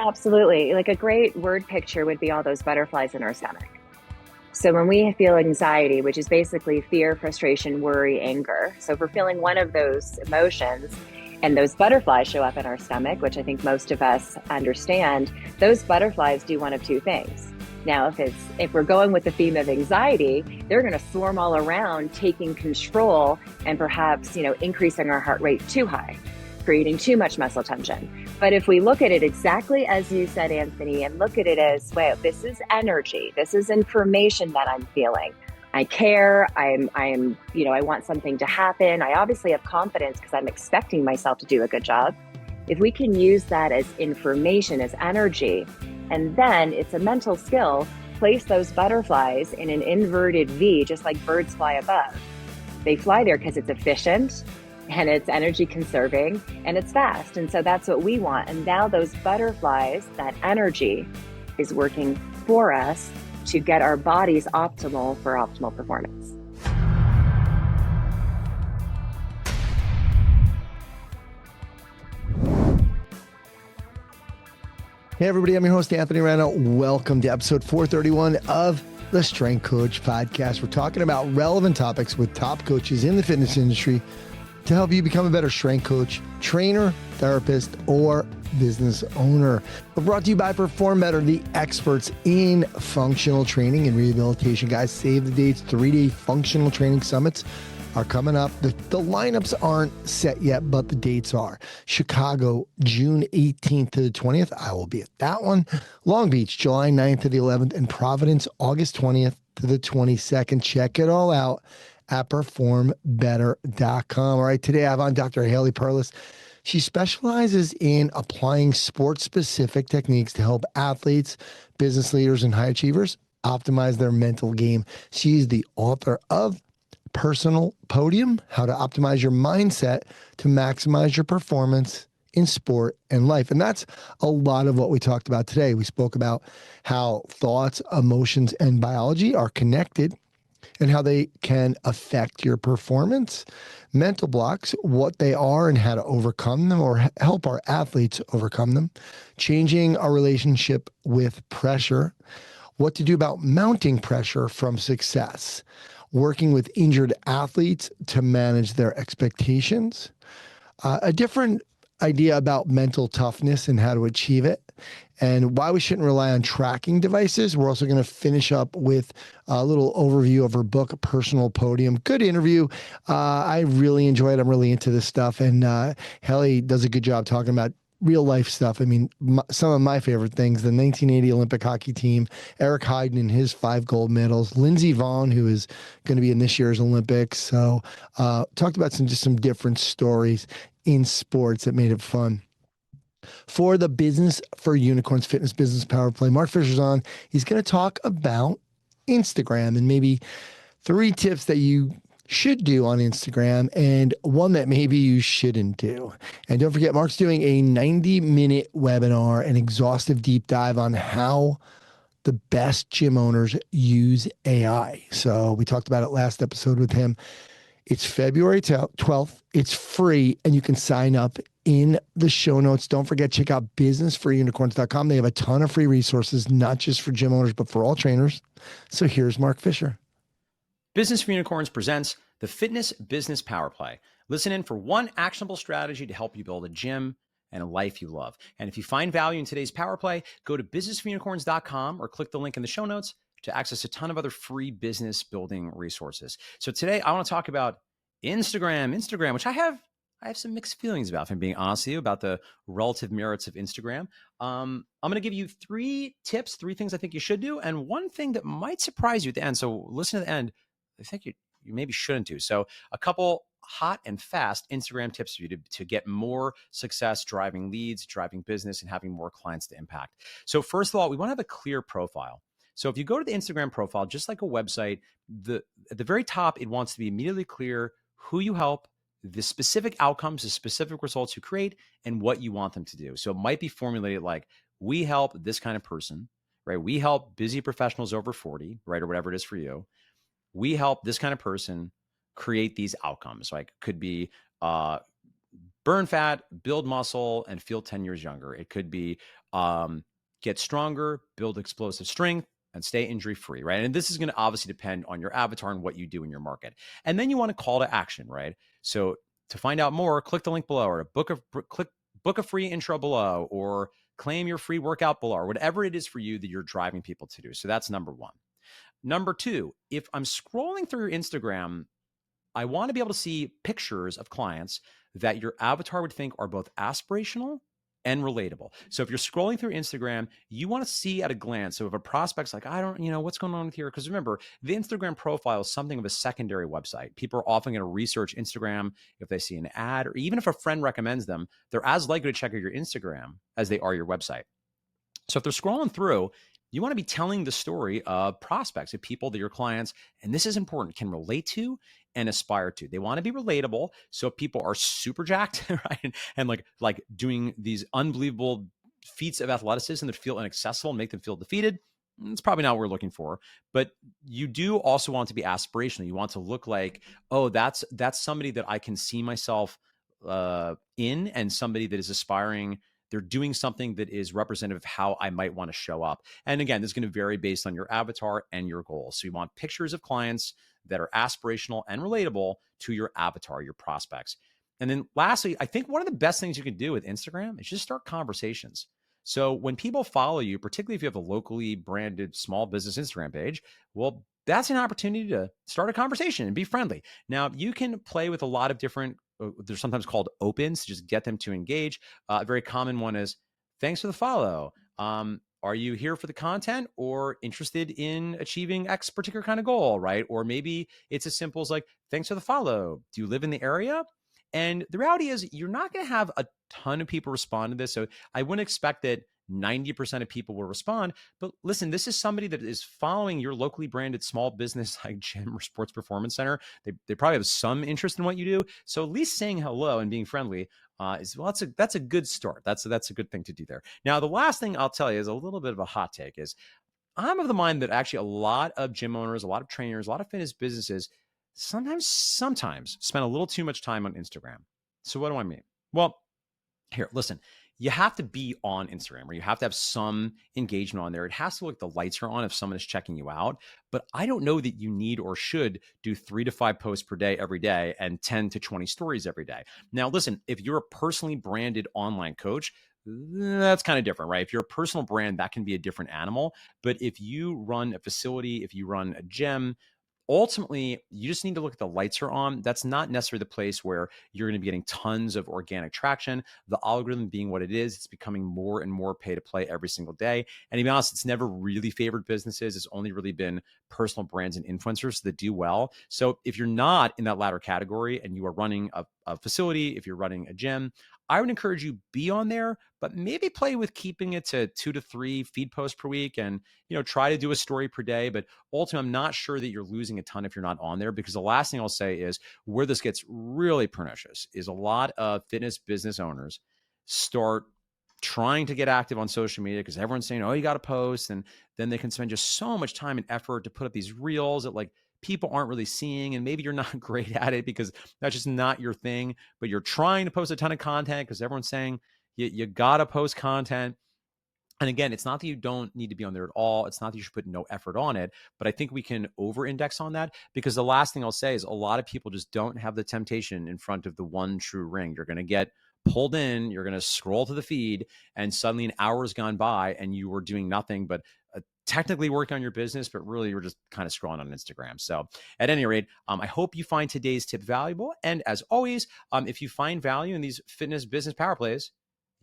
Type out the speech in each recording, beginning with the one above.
Absolutely. Like a great word picture would be all those butterflies in our stomach. So when we feel anxiety, which is basically fear, frustration, worry, anger. So if we're feeling one of those emotions and those butterflies show up in our stomach, which I think most of us understand, those butterflies do one of two things. Now, if we're going with the theme of anxiety, they're going to swarm all around, taking control and perhaps, increasing our heart rate too high, creating too much muscle tension. But if we look at it exactly as you said, Anthony, and look at it as, well, this is energy. This is information that I'm feeling. I care. I want something to happen. I obviously have confidence because I'm expecting myself to do a good job. If we can use that as information, as energy, and then it's a mental skill, place those butterflies in an inverted V, just like birds fly above. They fly there because it's efficient, and it's energy conserving, and it's fast. And so that's what we want. And now those butterflies, that energy is working for us to get our bodies optimal for optimal performance. Hey everybody, I'm your host, Anthony Rana. Welcome to episode 431 of the Strength Coach Podcast. We're talking about relevant topics with top coaches in the fitness industry to help you become a better strength coach, trainer, therapist, or business owner. We're brought to you by Perform Better, the experts in functional training and rehabilitation. Guys, save the dates. 3-day functional training summits are coming up. The lineups aren't set yet, but the dates are. Chicago, June 18th to the 20th. I will be at that one. Long Beach, July 9th to the 11th, and Providence, August 20th to the 22nd. Check it all out at performbetter.com. All right, today I have on Dr. Haley Perlus. She specializes in applying sports-specific techniques to help athletes, business leaders, and high achievers optimize their mental game. She's the author of Personal Podium, How to Optimize Your Mindset to Maximize Your Performance in Sport and Life. And that's a lot of what we talked about today. We spoke about how thoughts, emotions, and biology are connected and how they can affect your performance, mental blocks, what they are and how to overcome them or help our athletes overcome them, changing our relationship with pressure, what to do about mounting pressure from success, working with injured athletes to manage their expectations, a different idea about mental toughness and how to achieve it, and why we shouldn't rely on tracking devices. We're also going to finish up with a little overview of her book, Personal Podium. Good interview. I really enjoyed it. I'm really into this stuff. And Haley does a good job talking about real life stuff. I mean, some of my favorite things, the 1980 Olympic hockey team, Eric Heiden and his 5 gold medals, Lindsey Vonn, who is going to be in this year's Olympics. So talked about some different stories in sports that made it fun. For the Business for Unicorns Fitness Business Power Play, Mark Fisher's on. He's going to talk about Instagram and maybe 3 tips that you should do on Instagram and one that maybe you shouldn't do. And don't forget, Mark's doing a 90-minute webinar, an exhaustive deep dive on how the best gym owners use AI. So we talked about it last episode with him. It's February 12th. It's free, and you can sign up in the show notes. Don't forget, check out businessforunicorns.com. They have a ton of free resources, not just for gym owners, but for all trainers. So here's Mark Fisher. Business for Unicorns presents the Fitness Business Power Play. Listen in for one actionable strategy to help you build a gym and a life you love. And if you find value in today's Power Play, go to businessforunicorns.com or click the link in the show notes to access a ton of other free business building resources. So today I want to talk about Instagram, which I have some mixed feelings about, if I'm being honest with you, about the relative merits of Instagram. I'm going to give you 3 tips, 3 things I think you should do, and one thing that might surprise you at the end. So listen to the end. I think you maybe shouldn't do. So a couple hot and fast Instagram tips for you to get more success driving leads, driving business, and having more clients to impact. So first of all, we want to have a clear profile. So if you go to the Instagram profile, just like a website, at the very top, it wants to be immediately clear who you help, the specific outcomes, the specific results you create, and what you want them to do. So it might be formulated like, we help this kind of person, right? We help busy professionals over 40, right? Or whatever it is for you. We help this kind of person create these outcomes. Like could be burn fat, build muscle, and feel 10 years younger. It could be get stronger, build explosive strength, and stay injury-free, right? And this is going to obviously depend on your avatar and what you do in your market. And then you want to call to action, right? So to find out more, click the link below, or book a free intro below, or claim your free workout below, or whatever it is for you that you're driving people to do. So that's number one. Number two, if I'm scrolling through your Instagram, I want to be able to see pictures of clients that your avatar would think are both aspirational and relatable. So if you're scrolling through Instagram, you want to see at a glance. So if a prospect's like, I don't, what's going on with here? Because remember, the Instagram profile is something of a secondary website. People are often going to research Instagram if they see an ad, or even if a friend recommends them, they're as likely to check out your Instagram as they are your website. So if they're scrolling through, you want to be telling the story of prospects, of people that your clients, and this is important, can relate to and aspire to. They want to be relatable. So if people are super jacked, right? And like doing these unbelievable feats of athleticism that feel inaccessible and make them feel defeated, it's probably not what we're looking for. But you do also want to be aspirational. You want to look like, oh, that's somebody that I can see myself in, and somebody that is aspiring. They're doing something that is representative of how I might want to show up. And again, this is going to vary based on your avatar and your goals. So you want pictures of clients that are aspirational and relatable to your avatar, your prospects. And then lastly, I think one of the best things you can do with Instagram is just start conversations. So when people follow you, particularly if you have a locally branded small business Instagram page, well, that's an opportunity to start a conversation and be friendly. Now, you can play with a lot of different, they're sometimes called opens, to just get them to engage. A very common one is, thanks for the follow. Are you here for the content or interested in achieving X particular kind of goal, right? Or maybe it's as simple as like, thanks for the follow. Do you live in the area? And the reality is you're not going to have a ton of people respond to this. So I wouldn't expect that 90% of people will respond. But listen, this is somebody that is following your locally branded small business like gym or sports performance center. They probably have some interest in what you do. So at least saying hello and being friendly that's a good start. That's a good thing to do there. Now, the last thing I'll tell you is a little bit of a hot take is I'm of the mind that actually a lot of gym owners, a lot of trainers, a lot of fitness businesses sometimes spend a little too much time on Instagram. So what do I mean? Well, here, listen, you have to be on Instagram, or you have to have some engagement on there. It has to look like the lights are on if someone is checking you out. But I don't know that you need or should do 3 to 5 posts per day every day and 10 to 20 stories every day. Now, listen, if you're a personally branded online coach, that's kind of different, right? If you're a personal brand, that can be a different animal. But if you run a facility, if you run a gym, ultimately, you just need to look at the lights are on. That's not necessarily the place where you're going to be getting tons of organic traction. The algorithm being what it is, it's becoming more and more pay to play every single day. And to be honest, it's never really favored businesses. It's only really been personal brands and influencers that do well. So if you're not in that latter category and you are running a facility, if you're running a gym, I would encourage you be on there, but maybe play with keeping it to 2 to 3 feed posts per week, and try to do a story per day. But ultimately, I'm not sure that you're losing a ton if you're not on there, because the last thing I'll say is where this gets really pernicious is a lot of fitness business owners start trying to get active on social media because everyone's saying, oh, you got to post. And then they can spend just so much time and effort to put up these reels that people aren't really seeing. And maybe you're not great at it because that's just not your thing, but you're trying to post a ton of content because everyone's saying you got to post content. And again, it's not that you don't need to be on there at all. It's not that you should put no effort on it, but I think we can over-index on that, because the last thing I'll say is a lot of people just don't have the temptation in front of the one true ring. You're going to get pulled in, you're going to scroll to the feed, and suddenly an hour's gone by and you were doing nothing but technically working on your business, but really you're just kind of scrolling on Instagram. So at any rate, I hope you find today's tip valuable. And as always, if you find value in these fitness business power plays,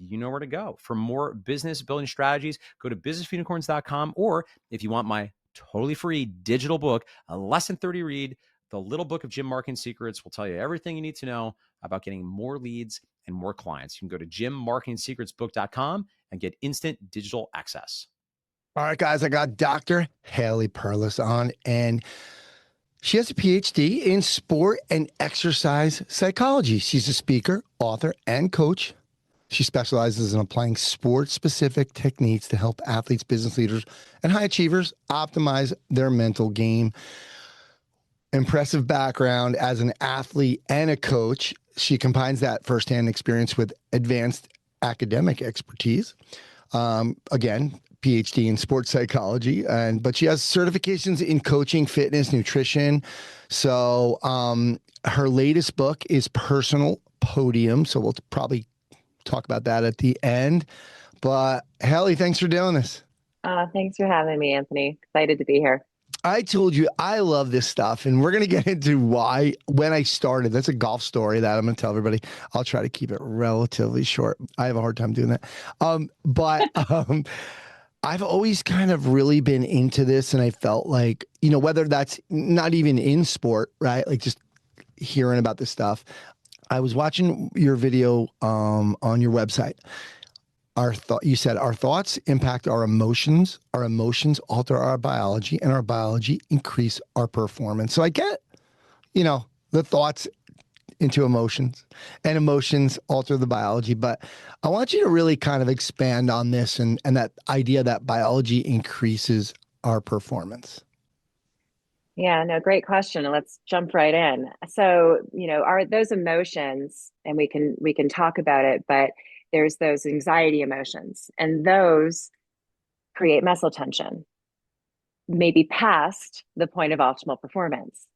you know where to go. For more business building strategies, go to businessunicorns.com. Or if you want my totally free digital book, a less than 30 read, The Little Book of Gym Marketing Secrets, will tell you everything you need to know about getting more leads and more clients. You can go to gymmarketingsecretsbook.com and get instant digital access. All right, guys, I got Dr. Haley Perlus on, and she has a PhD in sport and exercise psychology. She's a speaker, author, and coach. She specializes in applying sport-specific techniques to help athletes, business leaders, and high achievers optimize their mental game. Impressive background as an athlete and a coach. She combines that firsthand experience with advanced academic expertise. Again, PhD in sports psychology, but she has certifications in coaching, fitness, nutrition. So her latest book is Personal Podium. So we'll probably talk about that at the end. But Haley, thanks for doing this. Thanks for having me, Anthony. Excited to be here. I told you I love this stuff, and we're going to get into why when I started. That's a golf story that I'm going to tell everybody. I'll try to keep it relatively short. I have a hard time doing that. But I've always kind of really been into this, and I felt like, whether that's not even in sport, right? Like just hearing about this stuff. I was watching your video on your website. You said our thoughts impact our emotions alter our biology, and our biology increase our performance. So I get, the thoughts into emotions, and emotions alter the biology. But I want you to really kind of expand on this and that idea that biology increases our performance. Yeah, no, great question. And let's jump right in. So, are those emotions, and we can talk about it, but there's those anxiety emotions, and those create muscle tension, maybe past the point of optimal performance.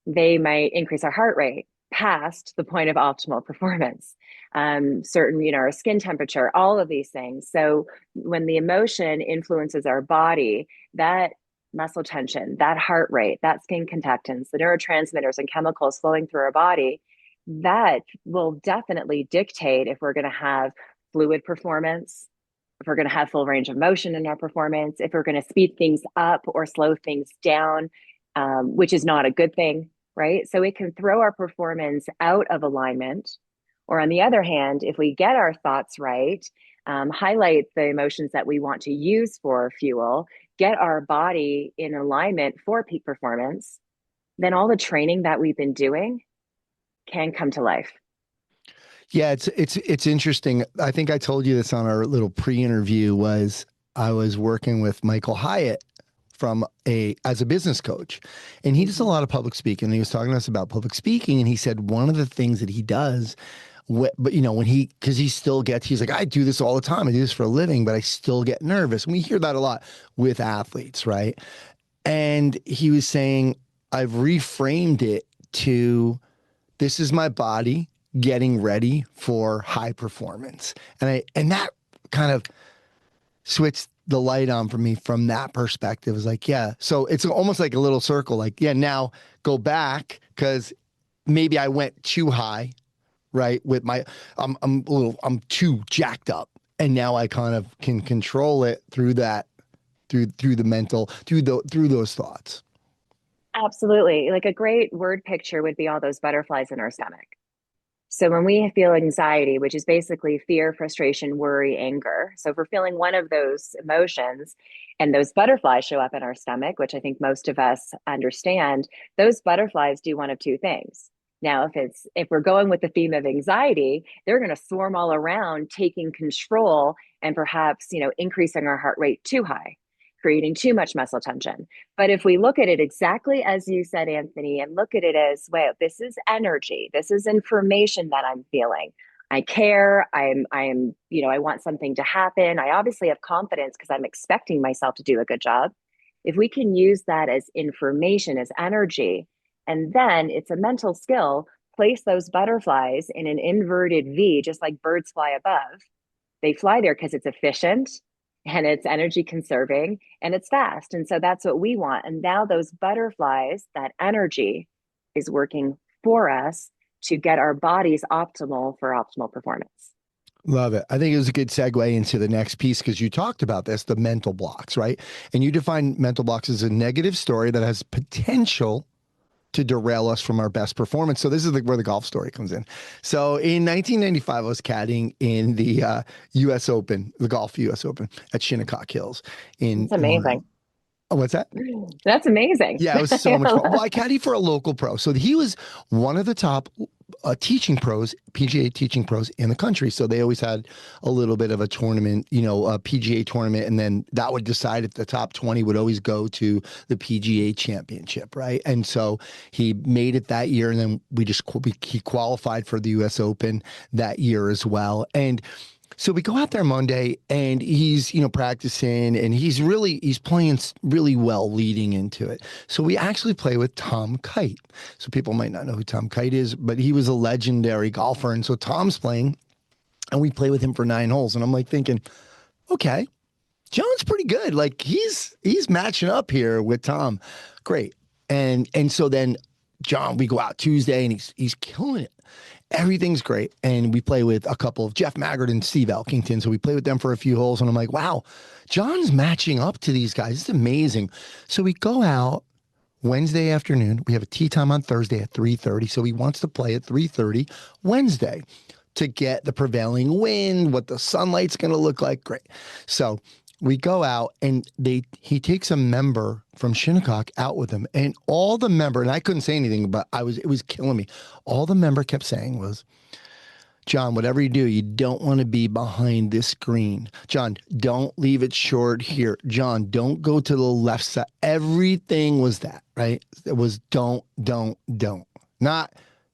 They might increase our heart rate past the point of optimal performance. Certain, our skin temperature, all of these things. So when the emotion influences our body, that muscle tension, that heart rate, that skin contactants, the neurotransmitters and chemicals flowing through our body, that will definitely dictate if we're going to have fluid performance, if we're going to have full range of motion in our performance, if we're going to speed things up or slow things down, which is not a good thing, right? So it can throw our performance out of alignment. Or on the other hand, if we get our thoughts right, highlight the emotions that we want to use for fuel, get our body in alignment for peak performance, then all the training that we've been doing can come to life. Yeah, it's interesting. I think I told you this on our little pre-interview. I was working with Michael Hyatt as a business coach, and he does a lot of public speaking. And he was talking to us about public speaking, and he said one of the things that he does, because he's like, I do this all the time. I do this for a living, but I still get nervous. And we hear that a lot with athletes, right? And he was saying, I've reframed it to, this is my body getting ready for high performance. And that kind of switched the light on for me from that perspective. It was like, yeah. So it's almost like a little circle. Like, yeah, now go back, because maybe I went too high, right? With I'm too jacked up. And now I kind of can control it through that, through the mental, through those thoughts. Absolutely. Like a great word picture would be all those butterflies in our stomach. So when we feel anxiety, which is basically fear, frustration, worry, anger. So if we're feeling one of those emotions and those butterflies show up in our stomach, which I think most of us understand, those butterflies do one of two things. Now, if we're going with the theme of anxiety, they're going to swarm all around, taking control and perhaps, increasing our heart rate too high, creating too much muscle tension. But if we look at it exactly as you said, Anthony, and look at it as, well, this is energy. This is information that I'm feeling. I care. I am, I want something to happen. I obviously have confidence because I'm expecting myself to do a good job. If we can use that as information, as energy, and then it's a mental skill, place those butterflies in an inverted V, just like birds fly above. They fly there because it's efficient, and it's energy conserving, and it's fast. And so that's what we want. And now those butterflies, that energy is working for us to get our bodies optimal for optimal performance. Love it. I think it was a good segue into the next piece, because you talked about this, the mental blocks, right? And you define mental blocks as a negative story that has potential to derail us from our best performance. So this is where the golf story comes in. So in 1995, I was caddying in the U.S. Open, the golf U.S. Open at Shinnecock Hills. It's amazing. What's that? That's amazing. Yeah, it was so much fun. Well, I caddied for a local pro. So he was one of the top teaching pros, PGA teaching pros in the country. So they always had a little bit of a tournament, a PGA tournament. And then that would decide if the top 20 would always go to the PGA championship, right? And so he made it that year. And then he qualified for the US Open that year as well. And So we go out there Monday and he's, practicing and he's playing really well leading into it. So we actually play with Tom Kite. So people might not know who Tom Kite is, but he was a legendary golfer. And so Tom's playing and we play with him for 9 holes. And I'm like thinking, okay, John's pretty good. Like he's matching up here with Tom. Great. And so then John, we go out Tuesday and he's killing it. Everything's great. And we play with a couple of Jeff Maggard and Steve Elkington. So we play with them for a few holes. And I'm like, wow, John's matching up to these guys. It's amazing. So we go out Wednesday afternoon. We have a tee time on Thursday at 3:30. So he wants to play at 3:30 Wednesday to get the prevailing wind, what the sunlight's going to look like. Great. So we go out and he takes a member from Shinnecock out with him, and all the member, and I couldn't say anything, but it was killing me. All the member kept saying was, John, whatever you do, you don't want to be behind this green. John, don't leave it short here. John, don't go to the left side. Everything was that, right? It was don't. Not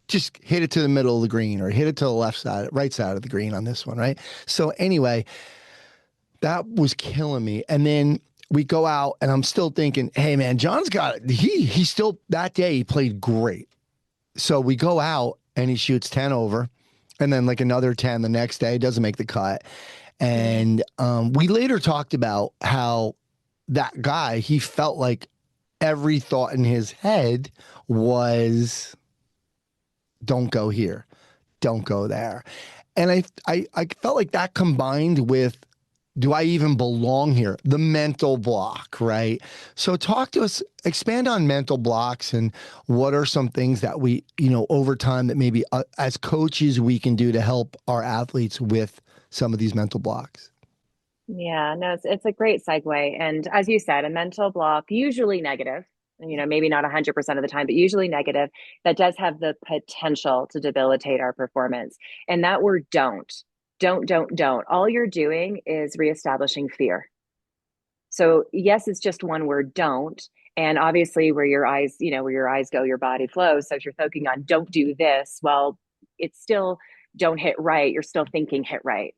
just hit it to the middle of the green or hit it to the left side, right side of the green on this one, right? So anyway, that was killing me. And then we go out and I'm still thinking, hey man, John's got it. He still, that day he played great. So we go out and he shoots 10 over and then like another 10 the next day, doesn't make the cut. And we later talked about how that guy, he felt like every thought in his head was, don't go here, don't go there. And I felt like that combined with, do I even belong here? The mental block, right? So talk to us, expand on mental blocks and what are some things that we, over time that maybe as coaches we can do to help our athletes with some of these mental blocks. Yeah, no, it's a great segue. And as you said, a mental block, usually negative, maybe not 100% of the time, but usually negative, that does have the potential to debilitate our performance. And that word don't. All you're doing is reestablishing fear. So yes, it's just one word, don't. And obviously where your eyes go, your body flows. So if you're focusing on don't do this, well, it's still don't hit right. You're still thinking hit right.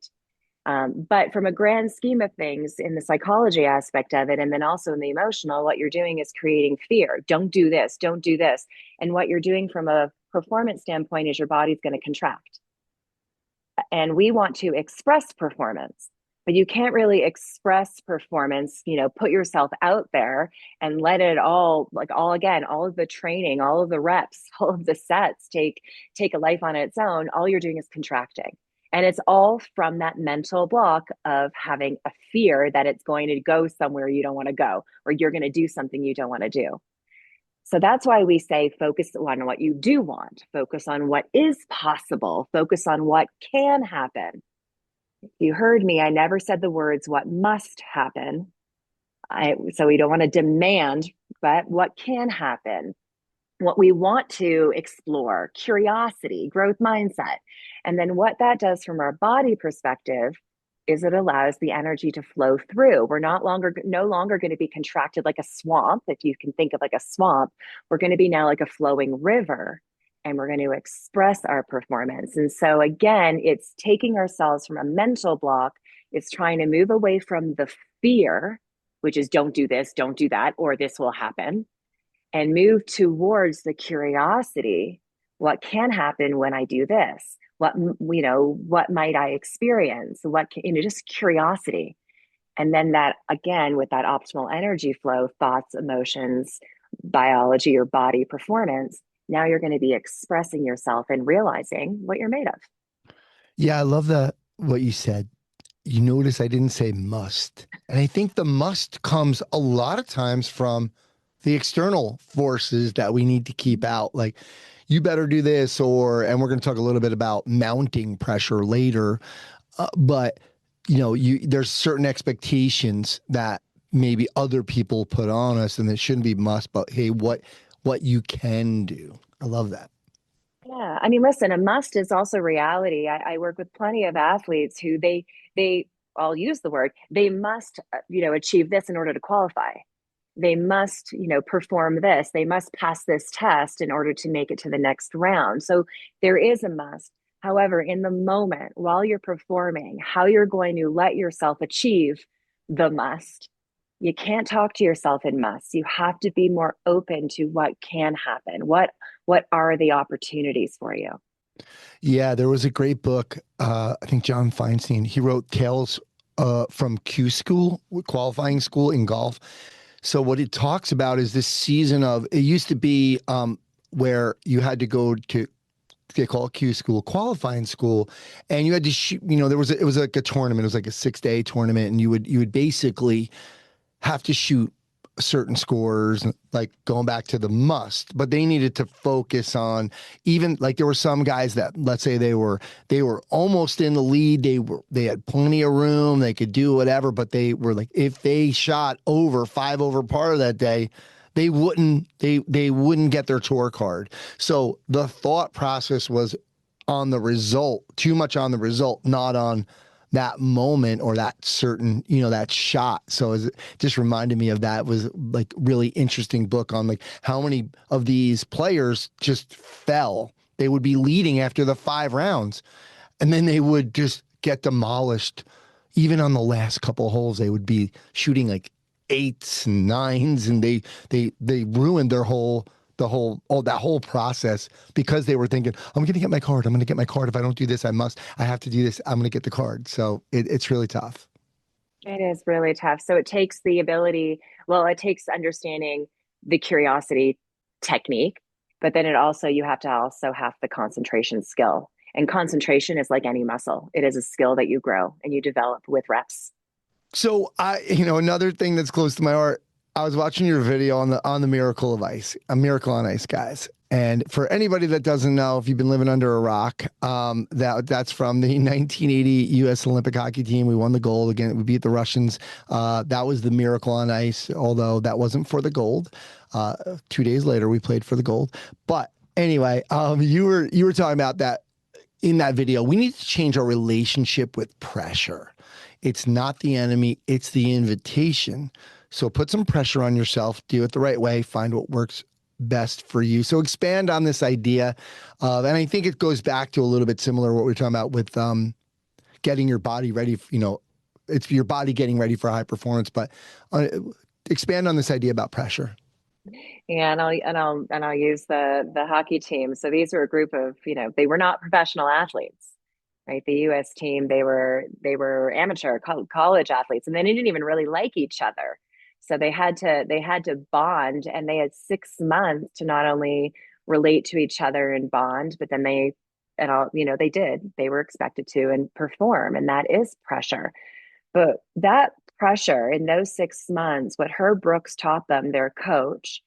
But from a grand scheme of things in the psychology aspect of it, and then also in the emotional, what you're doing is creating fear. Don't do this, don't do this. And what you're doing from a performance standpoint is your body's going to contract. And we want to express performance, but you can't really express performance, put yourself out there and let it all of the training, all of the reps, all of the sets take a life on its own. All you're doing is contracting. And it's all from that mental block of having a fear that it's going to go somewhere you don't want to go, or you're going to do something you don't want to do. So that's why we say focus on what you do want, focus on what is possible, focus on what can happen. If you heard me, I never said the words what must happen. So we don't want to demand, but what can happen, what we want to explore, curiosity, growth mindset. And then what that does from our body perspective is it allows the energy to flow through. We're no longer going to be contracted like a swamp. If you can think of like a swamp, we're going to be now like a flowing river, and we're going to express our performance. And so again, it's taking ourselves from a mental block. It's trying to move away from the fear, which is don't do this, don't do that, or this will happen, and move towards the curiosity. What can happen when I do this? What might I experience? Just curiosity. And then that, again, with that optimal energy flow, thoughts, emotions, biology, or body performance, now you're going to be expressing yourself and realizing what you're made of. Yeah, I love what you said. You notice I didn't say must. And I think the must comes a lot of times from the external forces that we need to keep out. Like, you better do this, and we're going to talk a little bit about mounting pressure later. But there's certain expectations that maybe other people put on us, and it shouldn't be must, but hey, what you can do. I love that. Yeah. I mean, listen, a must is also reality. I work with plenty of athletes who I'll use the word, they must, achieve this in order to qualify. They must, perform this. They must pass this test in order to make it to the next round. So there is a must. However, in the moment, while you're performing, how you're going to let yourself achieve the must, you can't talk to yourself in must. You have to be more open to what can happen. What are the opportunities for you? Yeah, there was a great book. I think John Feinstein, he wrote Tales from Q School, qualifying school in golf. So what it talks about is this season of, it used to be where you had to go to, they call it Q school, qualifying school, and you had to shoot, it was like a tournament. It was like a 6-day tournament, and you would basically have to shoot certain scores, like going back to the must, but they needed to focus on, even like there were some guys that, let's say they were almost in the lead, they had plenty of room, they could do whatever, but they were like, if they shot over 5 over par that day, they wouldn't get their tour card. So the thought process was on the result, too much on the result, not on that moment or that certain, that shot. So it just reminded me of that. It was like really interesting book on like how many of these players just fell. They would be leading after the 5 rounds, and then they would just get demolished. Even on the last couple of holes, they would be shooting like 8s and 9s, and they ruined that whole process because they were thinking, I'm going to get my card. I'm going to get my card. If I don't do this, I have to do this. I'm going to get the card. So it's really tough. It is really tough. So it takes the ability, well, it takes understanding the curiosity technique, but then you have to also have the concentration skill. And concentration is like any muscle. It is a skill that you grow and you develop with reps. So another thing that's close to my heart, I was watching your video on the Miracle of Ice, a Miracle on Ice, guys. And for anybody that doesn't know, if you've been living under a rock, that's from the 1980 U.S. Olympic hockey team. We won the gold again. We beat the Russians. That was the Miracle on Ice, although that wasn't for the gold. 2 days later, we played for the gold. But anyway, you were talking about that in that video. We need to change our relationship with pressure. It's not the enemy, it's the invitation. So put some pressure on yourself, do it the right way, find what works best for you. So expand on this idea of, and I think it goes back to a little bit similar to what we were talking about with getting your body ready. It's your body getting ready for high performance, but expand on this idea about pressure. Yeah, and I'll use the hockey team. So these were a group of, they were not professional athletes, right? The U.S. team, they were amateur college athletes, and they didn't even really like each other. So they had to bond, and they had 6 months to not only relate to each other and bond, but then they were expected to and perform, and that is pressure. But that pressure in those 6 months, what Herb Brooks taught them, their coach,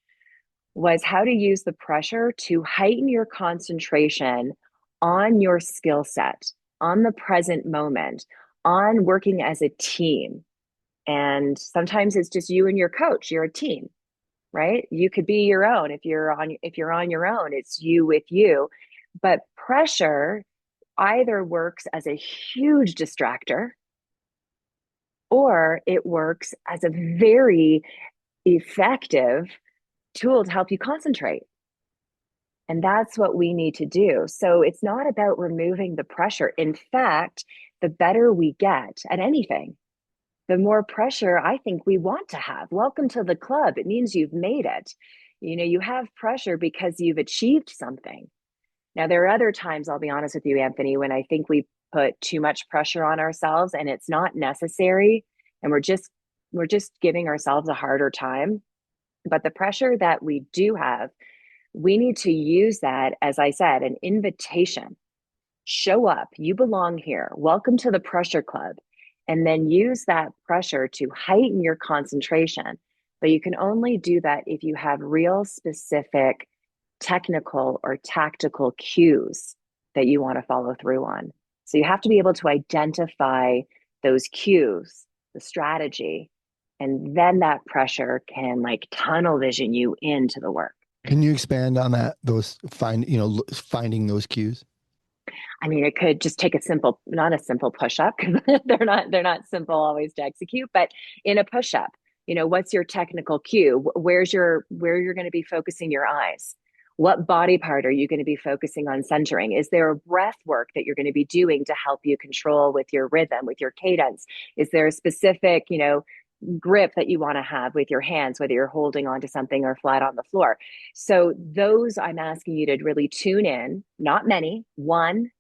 was how to use the pressure to heighten your concentration on your skill set, on the present moment, on working as a team. And sometimes it's just you and your coach, you're a team, right? You could be your own. If you're on your own, it's you with you. But pressure either works as a huge distractor, or it works as a very effective tool to help you concentrate. And that's what we need to do. So it's not about removing the pressure. In fact, the better we get at anything, the more pressure I think we want to have. Welcome to the club. It means you've made it. You have pressure because you've achieved something. Now, there are other times, I'll be honest with you, Anthony, when I think we put too much pressure on ourselves and it's not necessary, and we're just giving ourselves a harder time. But the pressure that we do have, we need to use that, as I said, an invitation. Show up. You belong here. Welcome to the pressure club. And then use that pressure to heighten your concentration. But you can only do that if you have real specific technical or tactical cues that you want to follow through on. So you have to be able to identify those cues, the strategy, and then that pressure can like tunnel vision you into the work. Can you expand on that? Finding those cues. I mean, it could just take not a simple push-up, because they're not simple always to execute, but in a push-up, what's your technical cue? Where you're going to be focusing your eyes? What body part are you going to be focusing on centering? Is there a breath work that you're going to be doing to help you control with your rhythm, with your cadence? Is there a specific, grip that you want to have with your hands, whether you're holding onto something or flat on the floor? So those I'm asking you to really tune in, not many, one,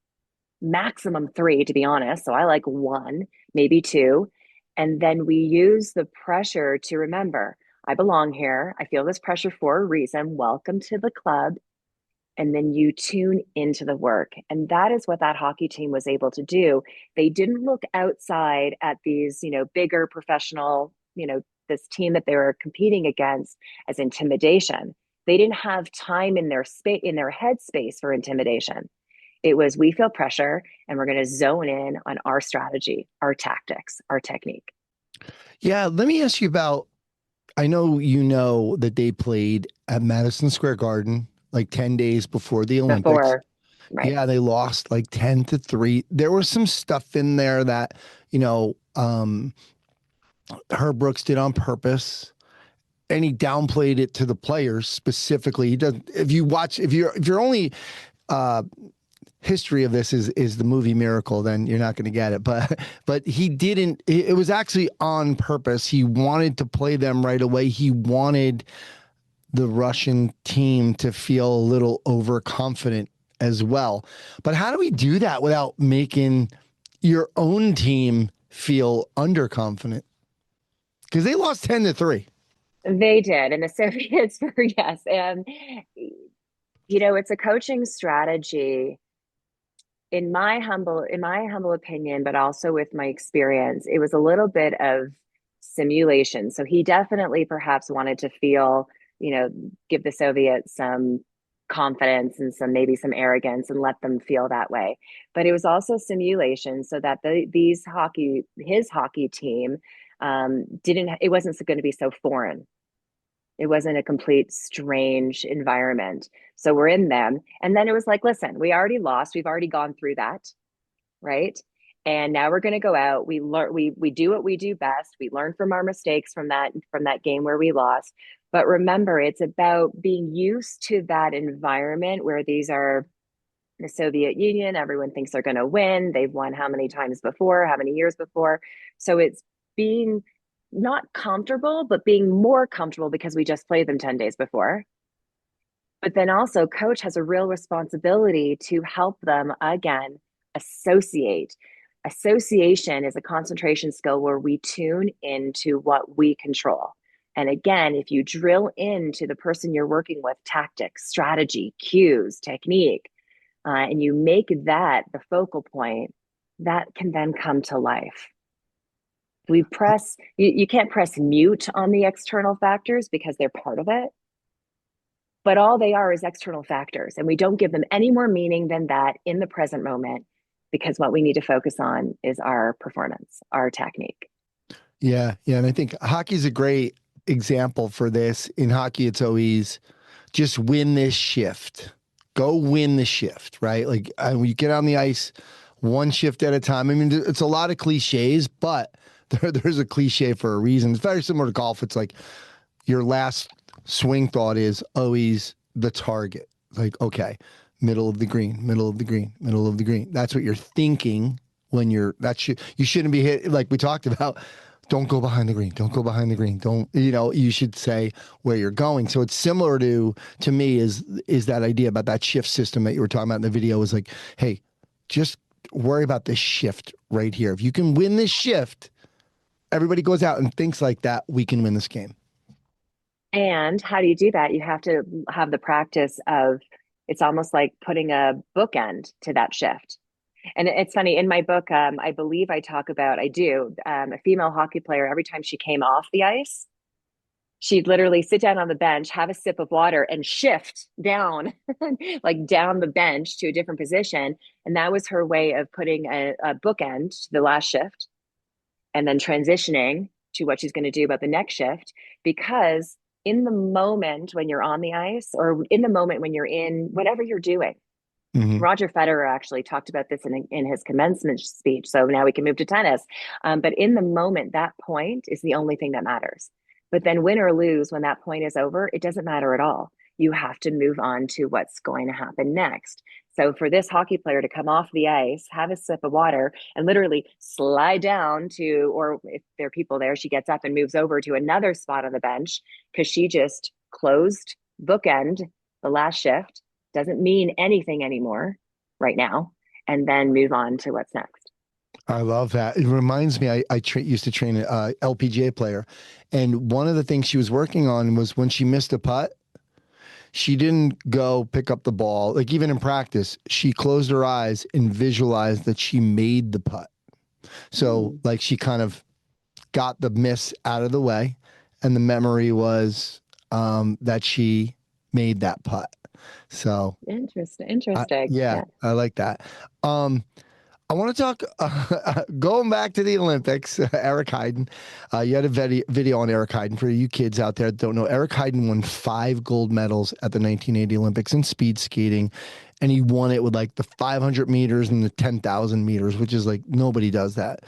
maximum three, to be honest. So I like one, maybe two. And then we use the pressure to remember, I belong here. I feel this pressure for a reason. Welcome to the club. And then you tune into the work. And that is what that hockey team was able to do. They didn't look outside at these, bigger professional, this team that they were competing against as intimidation. They didn't have time in their space, in their head space for intimidation. It was, we feel pressure and we're going to zone in on our strategy, our tactics, our technique. Yeah. Let me ask you about, I know that they played at Madison Square Garden like 10 daes before the Olympics. Before, right. Yeah, they lost like 10-3. There was some stuff in there that, Herb Brooks did on purpose, and he downplayed it to the players specifically. He doesn't, if your only history of this is the movie Miracle, then you're not going to get it. But he didn't, it was actually on purpose. He wanted to play them right away. He wanted the Russian team to feel a little overconfident as well. But how do we do that without making your own team feel underconfident? Because they lost 10-3. They did. And the Soviets were, yes. And, it's a coaching strategy. In my humble opinion, but also with my experience, it was a little bit of simulation. So he definitely perhaps wanted to feel, give the Soviets some confidence and maybe some arrogance and let them feel that way. But it was also simulation so that his hockey team it wasn't going to be so foreign. It wasn't a complete strange environment. So we're in them. And then it was like, listen, we already lost. We've already gone through that. Right. And now we're going to go out. We learn, we do what we do best. We learn from our mistakes from that game where we lost. But remember, it's about being used to that environment where these are the Soviet Union. Everyone thinks they're going to win. They've won how many times before, how many years before. So it's being not comfortable, but being more comfortable because we just played them 10 days before. But then also coach has a real responsibility to help them again associate. Association is a concentration skill where we tune into what we control. And again, if you drill into the person you're working with, tactics, strategy, cues, technique, and you make that the focal point, that can then come to life. You can't press mute on the external factors because they're part of it. But all they are is external factors. And we don't give them any more meaning than that in the present moment, because what we need to focus on is our performance, our technique. Yeah. Yeah. And I think hockey is a great example for this. In hockey, it's always just win this shift. Go win the shift, right? Like when you get on the ice, one shift at a time. I mean, it's a lot of cliches, but there's a cliche for a reason. It's very similar to golf. It's like your last swing thought is always the target. Like, okay, middle of the green, middle of the green, middle of the green. That's what you're thinking when you shouldn't be hit. Like we talked about, don't go behind the green. Don't go behind the green. You should say where you're going. So it's similar to me is that idea about that shift system that you were talking about in the video is like, hey, just worry about this shift right here. If you can win this shift, everybody goes out and thinks like that, we can win this game. And how do you do that? You have to have the practice of, it's almost like putting a bookend to that shift. And it's funny, in my book, I believe I talk about, a female hockey player, every time she came off the ice, she'd literally sit down on the bench, have a sip of water and shift down, like down the bench to a different position. And that was her way of putting a bookend to the last shift and then transitioning to what she's going to do about the next shift. Because in the moment when you're on the ice, or in the moment when you're in whatever you're doing, Roger Federer actually talked about this in his commencement speech. So now we can move to tennis. But in the moment, that point is the only thing that matters. But then win or lose, when that point is over, it doesn't matter at all. you have to move on to what's going to happen next. So for this hockey player to come off the ice, have a sip of water, and literally slide down to, or if there are people there, she gets up and moves over to another spot on the bench because she just closed bookend the last shift, doesn't mean anything anymore right now, and then move on to what's next. I love that. It reminds me, I used to train a LPGA player, and one of the things she was working on was when she missed a putt, she didn't go pick up the ball. Like even in practice, she closed her eyes and visualized that she made the putt. So like she kind of got the miss out of the way, and the memory was that she made that putt. So Interesting. yeah, I like that. I want to talk, going back to the Olympics, Eric Heiden. You had a video on Eric Heiden. For you kids out there that don't know, Eric Heiden won 5 gold medals at the 1980 Olympics in speed skating, and he won it with like the 500 meters and the 10,000 meters, which is like nobody does that.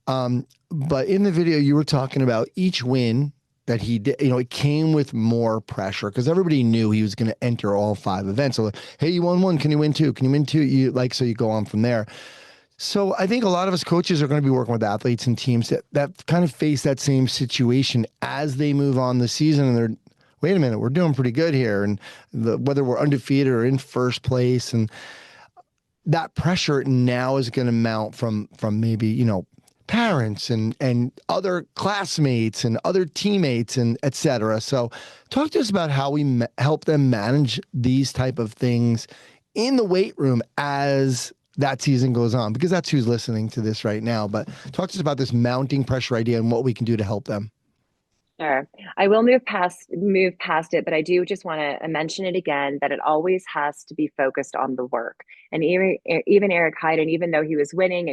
But in the video, you were talking about each win that he did, it came with more pressure because everybody knew he was going to enter all 5 events. So, like, hey, you won 1, can you win 2? Can you win 2? So you go on from there. So I think a lot of us coaches are going to be working with athletes and teams that kind of face that same situation as they move on the season, and they're, wait a minute, we're doing pretty good here, and whether we're undefeated or in first place, and that pressure now is going to mount from maybe parents and other classmates and other teammates and et cetera. So talk to us about how we help them manage these type of things in the weight room as that season goes on, because that's who's listening to this right now. But talk to us about this mounting pressure idea and what we can do to help them. Sure. I will move past it, but I do just want to mention it again that it always has to be focused on the work. And even Eric Heiden, even though he was winning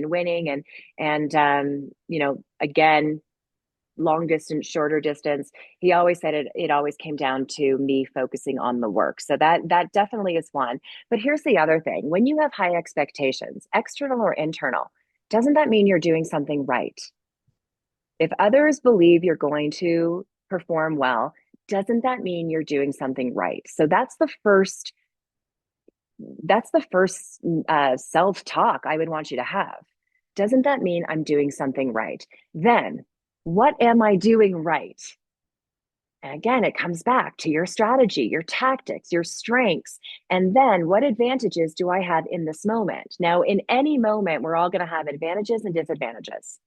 and again, long distance, shorter distance, he always said it always came down to me focusing on the work. So that definitely is one. But here's the other thing. When you have high expectations, external or internal, doesn't that mean you're doing something right? If others believe you're going to perform well, doesn't that mean you're doing something right? So that's the first self-talk I would want you to have. Doesn't that mean I'm doing something right? Then what am I doing right? And again, it comes back to your strategy, your tactics, your strengths. And then what advantages do I have in this moment? Now, in any moment, we're all going to have advantages and disadvantages.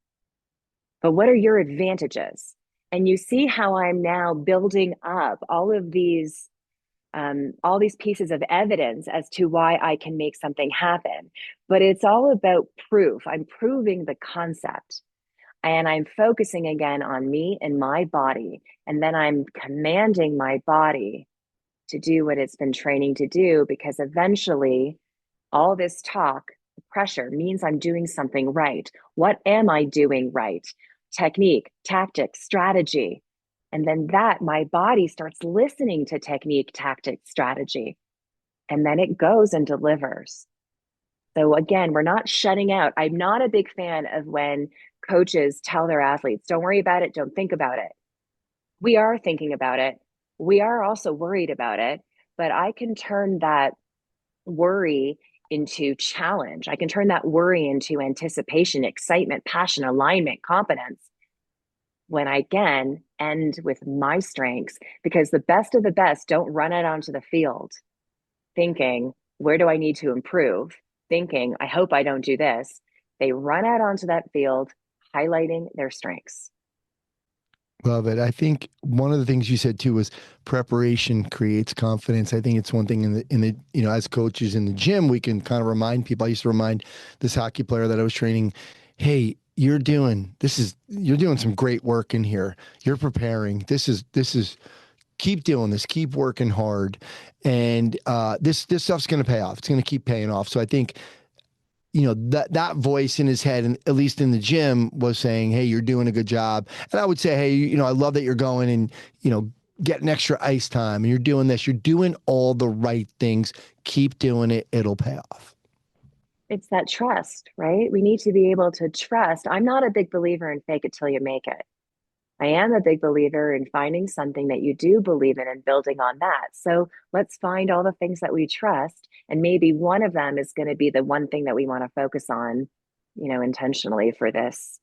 But what are your advantages? And you see how I'm now building up all these pieces of evidence as to why I can make something happen. But it's all about proof. I'm proving the concept. And I'm focusing again on me and my body. And then I'm commanding my body to do what it's been training to do, because eventually all this talk, pressure, means I'm doing something right. What am I doing right? Technique, tactics, strategy. And then my body starts listening to technique, tactics, strategy. And then it goes and delivers. So again, we're not shutting out. I'm not a big fan of when coaches tell their athletes, don't worry about it, don't think about it. We are thinking about it. We are also worried about it, but I can turn that worry into challenge. I can turn that worry into anticipation, excitement, passion, alignment, competence, when I again end with my strengths, because the best of the best don't run out onto the field thinking, where do I need to improve? Thinking, I hope I don't do this. They run out onto that field highlighting their strengths. Love it. I think one of the things you said too was preparation creates confidence. I think it's one thing in the as coaches in the gym, we can kind of remind people. I used to remind this hockey player that I was training, hey, you're doing some great work in here. You're preparing. This is keep doing this, keep working hard. And this stuff's going to pay off. It's going to keep paying off. So I think that voice in his head, and at least in the gym, was saying, hey, you're doing a good job. And I would say, hey, I love that you're going and, getting extra ice time, and you're doing this. You're doing all the right things. Keep doing it. It'll pay off. It's that trust, right? We need to be able to trust. I'm not a big believer in fake it till you make it. I am a big believer in finding something that you do believe in and building on that. So let's find all the things that we trust. And maybe one of them is going to be the one thing that we want to focus on, intentionally for this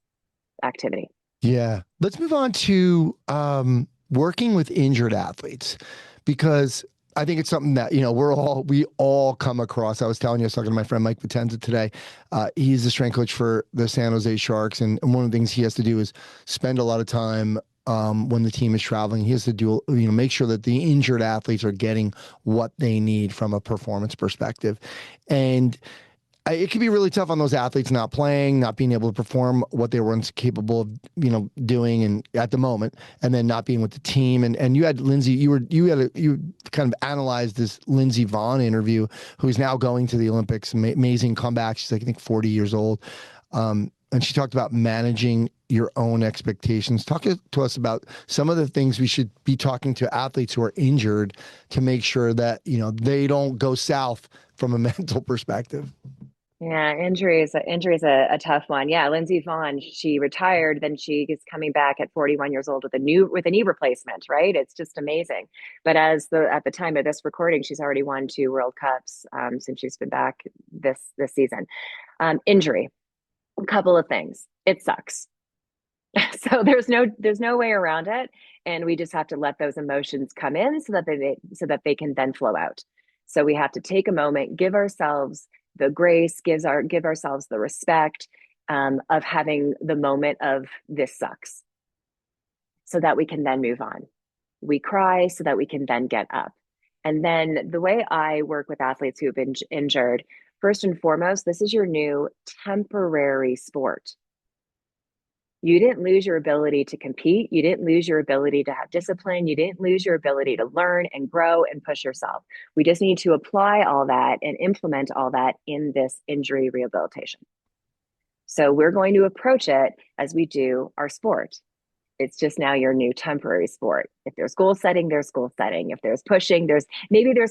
activity. Yeah. Let's move on to working with injured athletes, because I think it's something that, we all come across. I was telling you, I was talking to my friend Mike Potenza today. He's the strength coach for the San Jose Sharks. And one of the things he has to do is spend a lot of time when the team is traveling. He has to do, make sure that the injured athletes are getting what they need from a performance perspective. And it can be really tough on those athletes not playing, not being able to perform what they were once capable of, doing and at the moment, and then not being with the team. And you had Lindsay, you kind of analyzed this Lindsey Vonn interview, who's now going to the Olympics. Amazing comeback. She's like, I think 40 years old. And she talked about managing your own expectations. Talk to us about some of the things we should be talking to athletes who are injured to make sure that, they don't go south from a mental perspective. Yeah, injury is a tough one. Yeah, Lindsey Vonn, she retired, then she is coming back at 41 years old with a knee replacement, right? It's just amazing. But at the time of this recording, she's already won 2 World Cups since she's been back this season. Injury, a couple of things. It sucks. So there's no way around it, and we just have to let those emotions come in so that they can then flow out. So we have to take a moment, give ourselves the grace, give ourselves the respect of having the moment of this sucks, so that we can then move on. We cry so that we can then get up. And then the way I work with athletes who have been injured, first and foremost, this is your new temporary sport. You didn't lose your ability to compete. You didn't lose your ability to have discipline. You didn't lose your ability to learn and grow and push yourself. We just need to apply all that and implement all that in this injury rehabilitation. So we're going to approach it as we do our sport. It's just now your new temporary sport. If there's goal setting, there's goal setting. If there's pushing, there's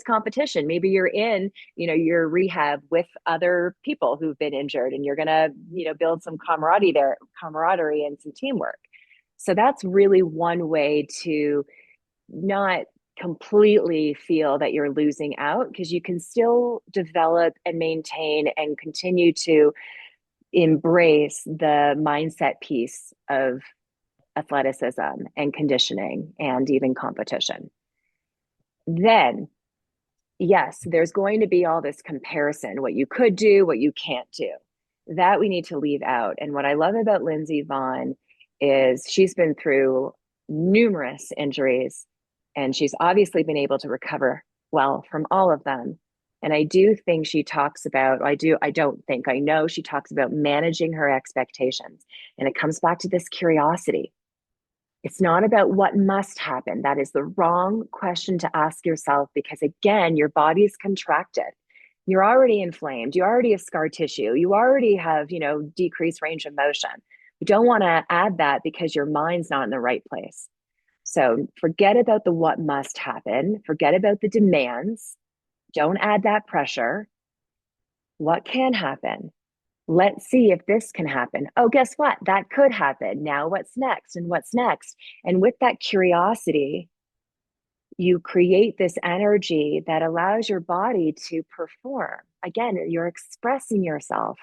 competition. Maybe you're in, your rehab with other people who've been injured, and you're gonna, build some camaraderie and some teamwork. So that's really one way to not completely feel that you're losing out, because you can still develop and maintain and continue to embrace the mindset piece of athleticism and conditioning and even competition. Then, yes, there's going to be all this comparison, what you could do, what you can't do. That we need to leave out. And what I love about Lindsey Vonn is she's been through numerous injuries, and she's obviously been able to recover well from all of them. And I do think she talks about, I know she talks about managing her expectations. And it comes back to this curiosity. It's not about what must happen. That is the wrong question to ask yourself, because again, your body's contracted. You're already inflamed. You already have scar tissue. You already have, decreased range of motion. You don't want to add that because your mind's not in the right place. So forget about the what must happen. Forget about the demands. Don't add that pressure. What can happen? Let's see if this can happen. Oh, guess what? That could happen. Now what's next? And what's next? And with that curiosity, you create this energy that allows your body to perform. Again, you're expressing yourself.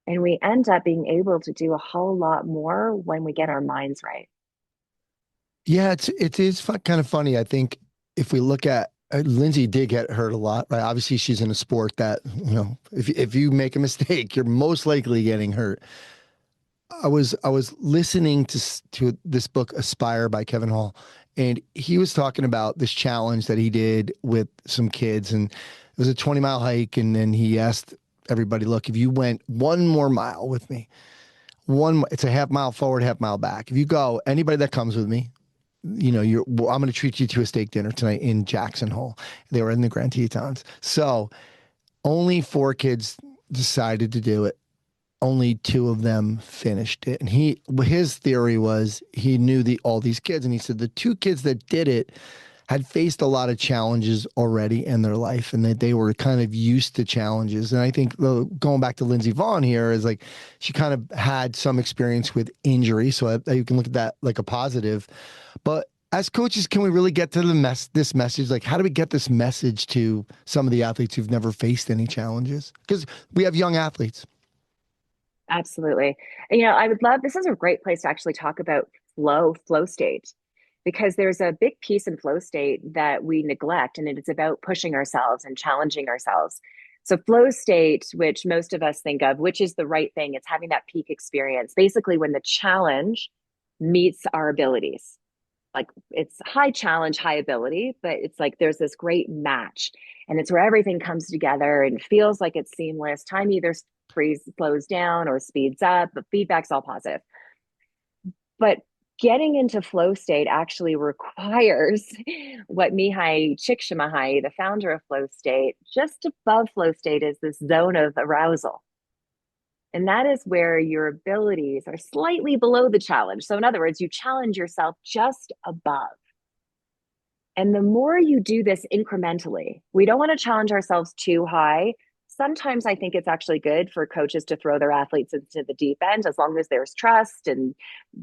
And we end up being able to do a whole lot more when we get our minds right. Yeah, it is kind of funny. I think if we look at Lindsay did get hurt a lot, right? Obviously, she's in a sport that, if you make a mistake, you're most likely getting hurt. I was listening to this book, Aspire by Kevin Hall, and he was talking about this challenge that he did with some kids, and it was a 20-mile hike, and then he asked everybody, look, if you went 1 more mile with me, it's a half mile forward, half mile back. If you go, anybody that comes with me, I'm going to treat you to a steak dinner tonight in Jackson Hole. They were in the Grand Tetons. So only 4 kids decided to do it. Only 2 of them finished it. And his theory was he knew all these kids. And he said the 2 kids that did it had faced a lot of challenges already in their life, and that they were kind of used to challenges. And I think going back to Lindsey Vonn here is like, she kind of had some experience with injury. So you can look at that like a positive, but as coaches, can we really get to this message? Like, how do we get this message to some of the athletes who've never faced any challenges? Because we have young athletes. Absolutely. And, I would love, this is a great place to actually talk about flow state, because there's a big piece in flow state that we neglect, and it's about pushing ourselves and challenging ourselves. So flow state, which most of us think of, which is the right thing, it's having that peak experience, basically when the challenge meets our abilities. Like, it's high challenge, high ability, but it's like there's this great match, and it's where everything comes together and feels like it's seamless. Time either slows down or speeds up, but feedback's all positive. But getting into flow state actually requires what Mihai Csikszentmihalyi, the founder of flow state, just above flow state is this zone of arousal. And that is where your abilities are slightly below the challenge. So in other words, you challenge yourself just above. And the more you do this incrementally, we don't want to challenge ourselves too high. Sometimes I think it's actually good for coaches to throw their athletes into the deep end, as long as there's trust and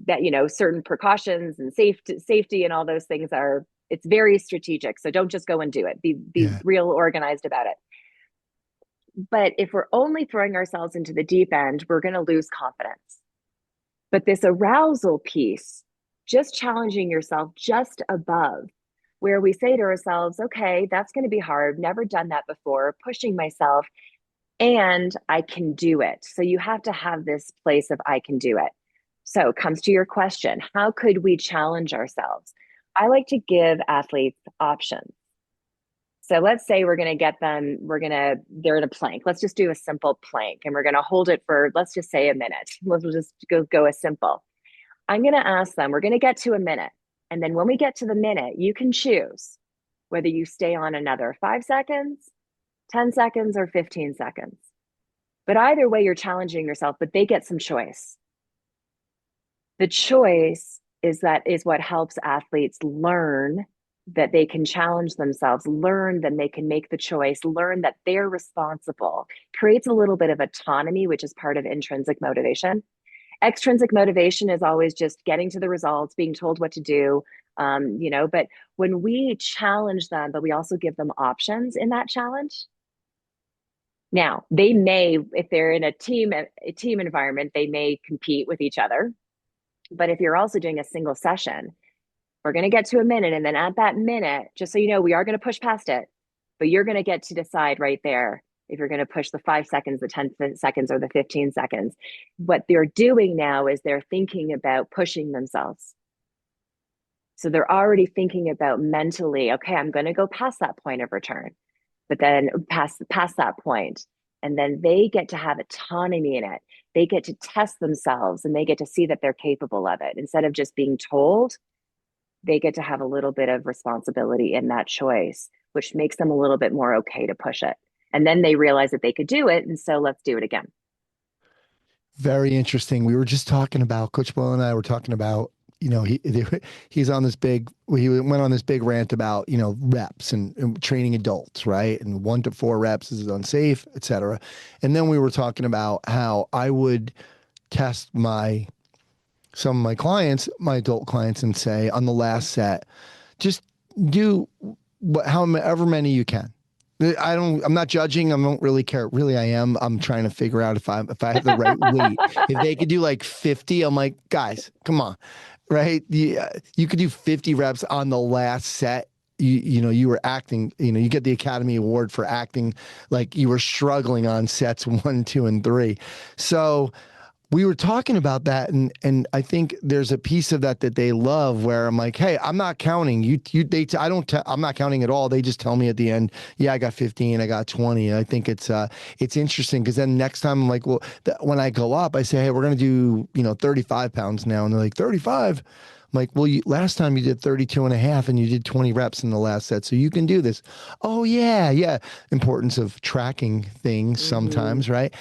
that, certain precautions and safety and all those things it's very strategic. So don't just go and do it. Be real organized about it. But if we're only throwing ourselves into the deep end, we're going to lose confidence. But this arousal piece, just challenging yourself just above, where we say to ourselves, okay, that's going to be hard. Never done that before, pushing myself, and I can do it. So you have to have this place of I can do it. So it comes to your question, how could we challenge ourselves? I like to give athletes options. So let's say we're going to get them, they're in a plank. Let's just do a simple plank, and we're going to hold it for, let's just say, a minute. We'll just go as simple. I'm going to ask them, we're going to get to a minute. And then when we get to the minute, you can choose whether you stay on another 5 seconds, 10 seconds, or 15 seconds. But either way, you're challenging yourself, but they get some choice. The choice is what helps athletes learn that they can challenge themselves, learn that they can make the choice, learn that they're responsible, creates a little bit of autonomy, which is part of intrinsic motivation. Extrinsic motivation is always just getting to the results, being told what to do, but when we challenge them, but we also give them options in that challenge. Now, they may, if they're in a team environment, they may compete with each other. But if you're also doing a single session, we're going to get to a minute. And then at that minute, just so you know, we are going to push past it, but you're going to get to decide right there if you're going to push the 5 seconds, the 10 seconds, or the 15 seconds. What they're doing now is they're thinking about pushing themselves. So they're already thinking about mentally, okay, I'm going to go past that point of return, but then past that point. And then they get to have autonomy in it. They get to test themselves, and they get to see that they're capable of it. Instead of just being told, they get to have a little bit of responsibility in that choice, which makes them a little bit more okay to push it. And then they realize that they could do it. And so let's do it again. Very interesting. We were just talking about, Coach Boyle and I were talking about, he's on this he went on this big rant about, reps and training adults, right? And 1 to 4 reps is unsafe, et cetera. And then we were talking about how I would test some of my clients, my adult clients, and say on the last set, just do however many you can. I'm not judging. I don't really care. Really, I am. I'm trying to figure out if I have the right weight. If they could do like 50, I'm like, guys, come on, right? You could do 50 reps on the last set. You were acting, you get the Academy Award for acting like you were struggling on sets 1, 2, and 3. So we were talking about that, and I think there's a piece of that they love, where I'm like, hey, I'm not counting I'm not counting at all. They just tell me at the end, yeah, I got 15, I got 20. And I think it's interesting, because then next time I'm like, well, when I go up, I say, hey, we're gonna do 35 pounds now, and they're like, 35. I'm like, well, last time you did 32 and a half, and you did 20 reps in the last set, so you can do this. Oh yeah. Importance of tracking things sometimes, right?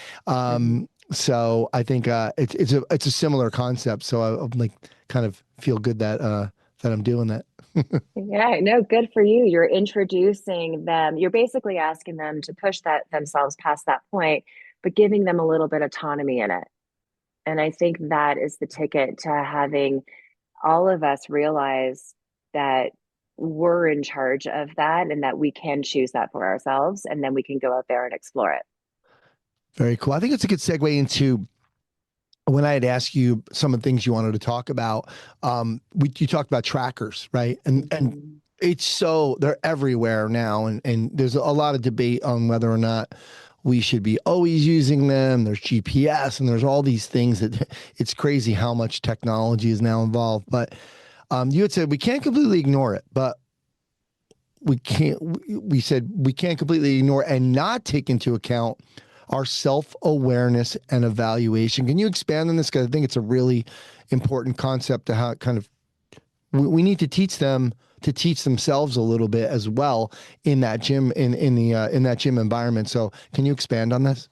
So I think it's a similar concept. So I'm like, kind of feel good that that I'm doing that. Yeah, no, good for you. You're introducing them. You're basically asking them to push that themselves past that point, but giving them a little bit of autonomy in it. And I think that is the ticket to having all of us realize that we're in charge of that and that we can choose that for ourselves. And then we can go out there and explore it. Very cool. I think it's a good segue into when I had asked you some of the things you wanted to talk about. You talked about trackers, right? And Mhm. it's so they're everywhere now, and there's a lot of debate on whether or not we should be always using them. There's GPS and there's all these things that it's crazy how much technology is now involved. But you had said we can't completely ignore it, but we said we can't completely ignore and not take into account our self-awareness and evaluation. Can you expand on this? Because I think it's a really important concept to how it kind of we need to teach them to teach themselves a little bit as well in that gym in that gym environment. So can you expand on this?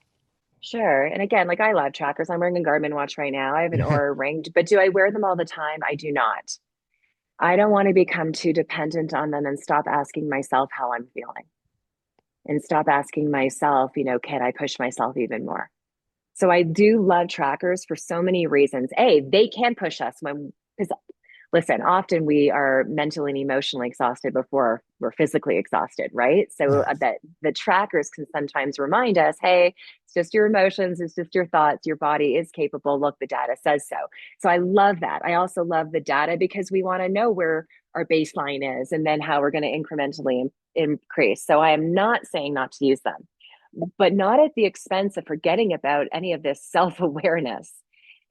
Sure. And again, like I love trackers. I'm wearing a Garmin watch right now. I have an Yeah. Aura ring, but do I wear them all the time? I do not. I don't want to become too dependent on them and stop asking myself how I'm feeling and stop asking myself, can I push myself even more? So I do love trackers for so many reasons. A, they can push us because listen, often we are mentally and emotionally exhausted before we're physically exhausted, right? So Yeah. that the trackers can sometimes remind us, hey, it's just your emotions, it's just your thoughts, your body is capable. Look, the data says so. So I love that. I also love the data because we want to know where our baseline is and then how we're going to incrementally increase. So I am not saying not to use them, but not at the expense of forgetting about any of this self-awareness.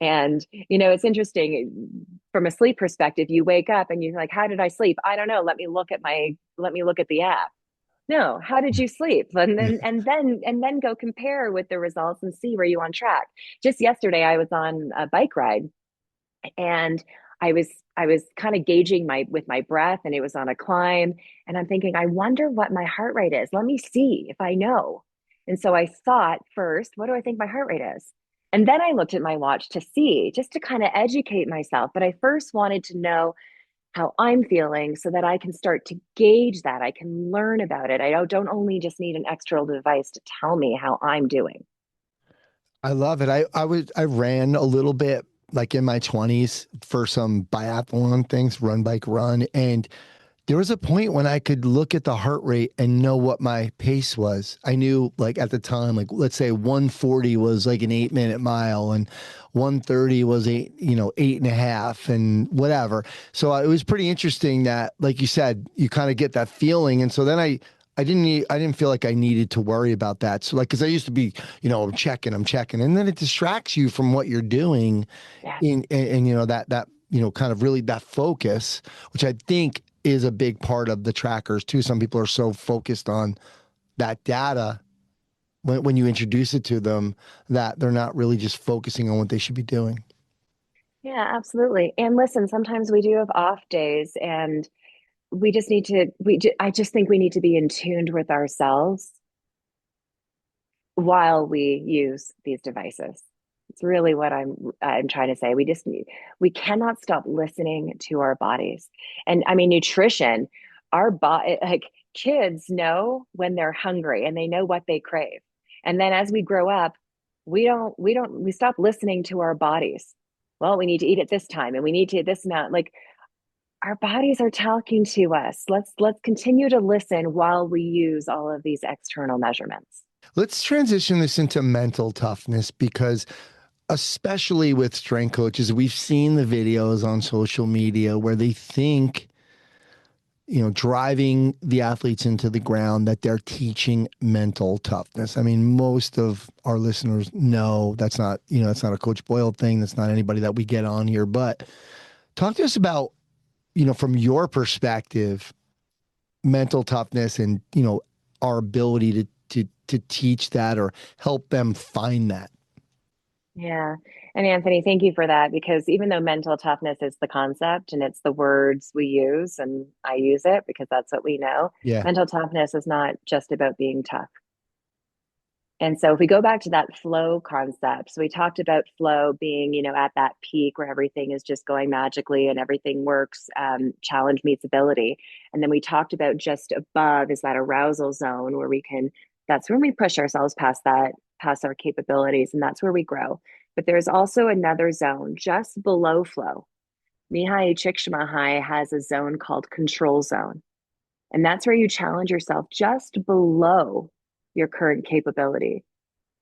And it's interesting from a sleep perspective. You wake up and you're like, how did I sleep? I don't know. Let me look at the app. No, how did you sleep? And then go compare with the results and see where you on track. Just yesterday I was on a bike ride and I was kind of gauging my breath, and it was on a climb, and I'm thinking, I wonder what my heart rate is. Let me see if I know. And so I thought first, what do I think my heart rate is? And then I looked at my watch to see, just to kind of educate myself. But I first wanted to know how I'm feeling so that I can start to gauge that. I can learn about it. I don't only just need an external device to tell me how I'm doing. I love it. I ran a little bit like in my 20s for some biathlon things, run bike run, and there was a point when I could look at the heart rate and know what my pace was. I knew like at the time, like let's say 140 was like an 8 minute mile and 130 was 8.5 and whatever. So it was pretty interesting that, like you said, you kind of get that feeling. And so then I didn't feel like I needed to worry about that. So like, cause I used to be, I'm checking, and then it distracts you from what you're doing Yeah. and kind of really that focus, which I think is a big part of the trackers too. Some people are so focused on that data when you introduce it to them that they're not really just focusing on what they should be doing. Yeah, absolutely. And listen, sometimes we do have off days and we just need to I just think we need to be in tuned with ourselves while we use these devices. It's really what I'm trying to say. We cannot stop listening to our bodies. And I mean nutrition, our body, like kids know when they're hungry and they know what they crave. And then as we grow up, we stop listening to our bodies. Well, we need to eat at this time and we need to this amount. Like our bodies are talking to us. Let's continue to listen while we use all of these external measurements. Let's transition this into mental toughness because especially with strength coaches, we've seen the videos on social media where they think driving the athletes into the ground that they're teaching mental toughness. I mean, most of our listeners know that's not a Coach Boyle thing. That's not anybody that we get on here. But talk to us about, from your perspective, mental toughness and, our ability to teach that or help them find that. Yeah. And Anthony, thank you for that because even though mental toughness is the concept and it's the words we use, and I use it because that's what we know, Yeah. mental toughness is not just about being tough. And so if we go back to that flow concept, so we talked about flow being, at that peak where everything is just going magically and everything works, challenge meets ability. And then we talked about just above is that arousal zone where that's when we push ourselves past that, past our capabilities, and that's where we grow. But there's also another zone just below flow. Mihai Csikszentmihalyi has a zone called control zone. And that's where you challenge yourself just below your current capability.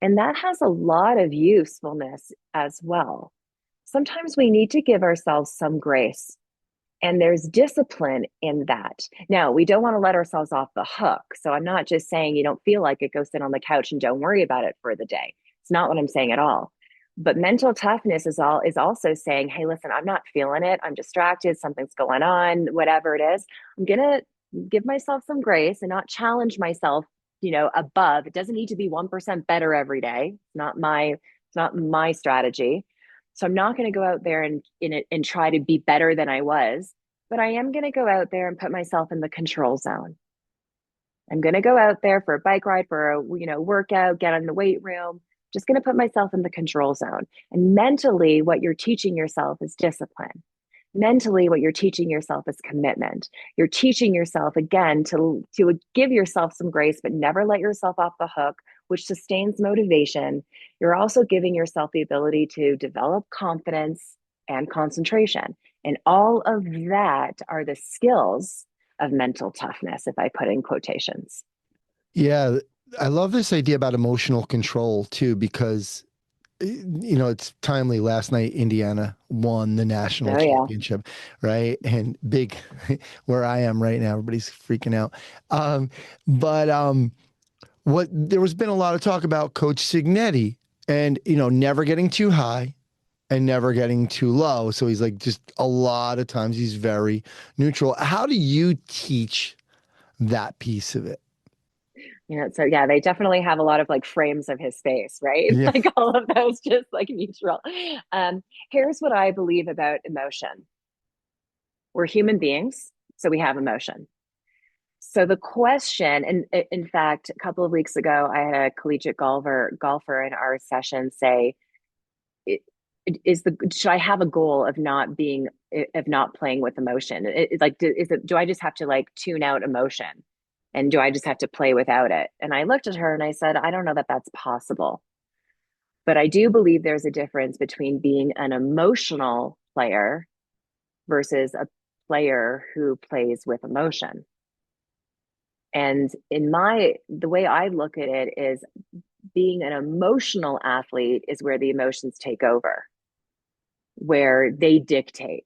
And that has a lot of usefulness as well. Sometimes we need to give ourselves some grace, and there's discipline in that. Now, we don't want to let ourselves off the hook. So I'm not just saying you don't feel like it, go sit on the couch and don't worry about it for the day. It's not what I'm saying at all. But mental toughness is also saying, hey, listen, I'm not feeling it. I'm distracted. Something's going on, whatever it is. I'm going to give myself some grace and not challenge myself, above. It doesn't need to be 1% better every day. It's not my strategy. So I'm not going to go out there and try to be better than I was, but I am going to go out there and put myself in the control zone. I'm going to go out there for a bike ride, for a workout, get in the weight room. Just going to put myself in the control zone. And mentally, what you're teaching yourself is discipline. Mentally, what you're teaching yourself is commitment. You're teaching yourself again to give yourself some grace, but never let yourself off the hook, which sustains motivation. You're also giving yourself the ability to develop confidence and concentration. And all of that are the skills of mental toughness, if I put in quotations. Yeah, I love this idea about emotional control too, because it's timely. Last night, Indiana won the national Oh, yeah. championship, right? And big, where I am right now, everybody's freaking out. But what there was been a lot of talk about Coach Signetti, and never getting too high and never getting too low. So he's like, just a lot of times he's very neutral. How do you teach that piece of it? So yeah, they definitely have a lot of like frames of his face, right? Yeah. Like all of those just like neutral. Here's what I believe about emotion. We're human beings, so we have emotion. So the question, and in fact, a couple of weeks ago, I had a collegiate golfer in our session say, should I have a goal of not playing with emotion? Do I just have to like tune out emotion? And do I just have to play without it? And I looked at her and I said, I don't know that that's possible. But I do believe there's a difference between being an emotional player versus a player who plays with emotion. And the way I look at it is being an emotional athlete is where the emotions take over, where they dictate.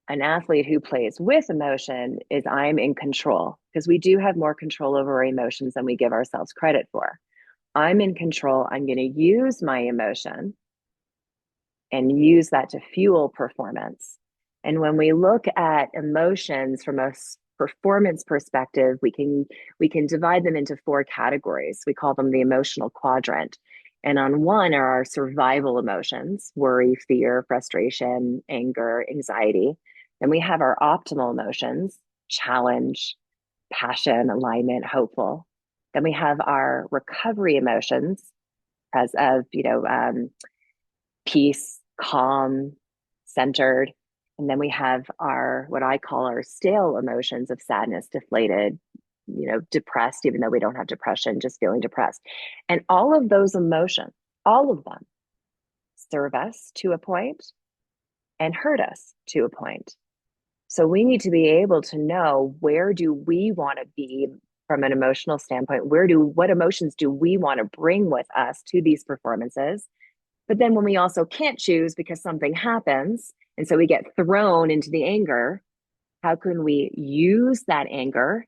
An athlete who plays with emotion is I'm in control, because we do have more control over our emotions than we give ourselves credit for. I'm in control. I'm going to use my emotion and use that to fuel performance. And when we look at emotions from a performance perspective, we can divide them into 4 categories. We call them the emotional quadrant. And on one are our survival emotions: worry, fear, frustration, anger, anxiety. Then we have our optimal emotions: challenge, passion, alignment, hopeful. Then we have our recovery emotions as of, peace, calm, centered. And then we have what I call our stale emotions of sadness, deflated, depressed, even though we don't have depression, just feeling depressed. And all of those emotions, all of them, serve us to a point and hurt us to a point. So we need to be able to know, where do we want to be from an emotional standpoint? What emotions do we want to bring with us to these performances? But then when we also can't choose because something happens, and so we get thrown into the anger, how can we use that anger,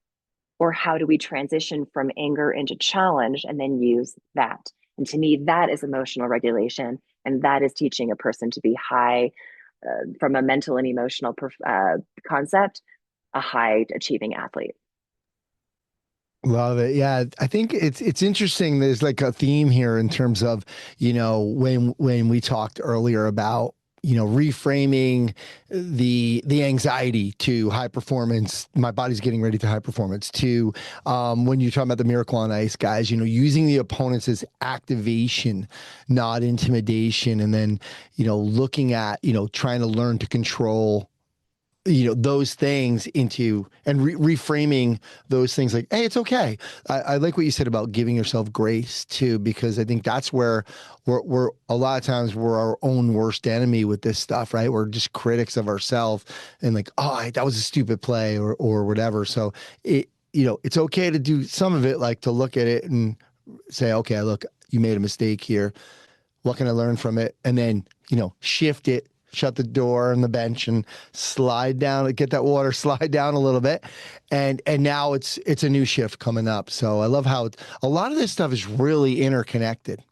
or how do we transition from anger into challenge and then use that? And to me, that is emotional regulation. And that is teaching a person to be high, from a mental and emotional concept, a high achieving athlete. Love it. Yeah, I think it's interesting. There's like a theme here in terms of, when we talked earlier about reframing the anxiety to high performance. My body's getting ready to high performance. To when you're talking about the Miracle on Ice guys, using the opponents as activation, not intimidation, and then looking at trying to learn to control those things into and reframing those things like, hey, it's okay. I like what you said about giving yourself grace too, because I think that's where we're a lot of times we're our own worst enemy with this stuff, right? We're just critics of ourselves and like, oh, that was a stupid play or whatever. So it's okay to do some of it, like to look at it and say, okay, look, you made a mistake here. What can I learn from it? And then, shift it, shut the door on the bench and slide down, get that water, slide down a little bit. And now it's a new shift coming up. So I love how a lot of this stuff is really interconnected.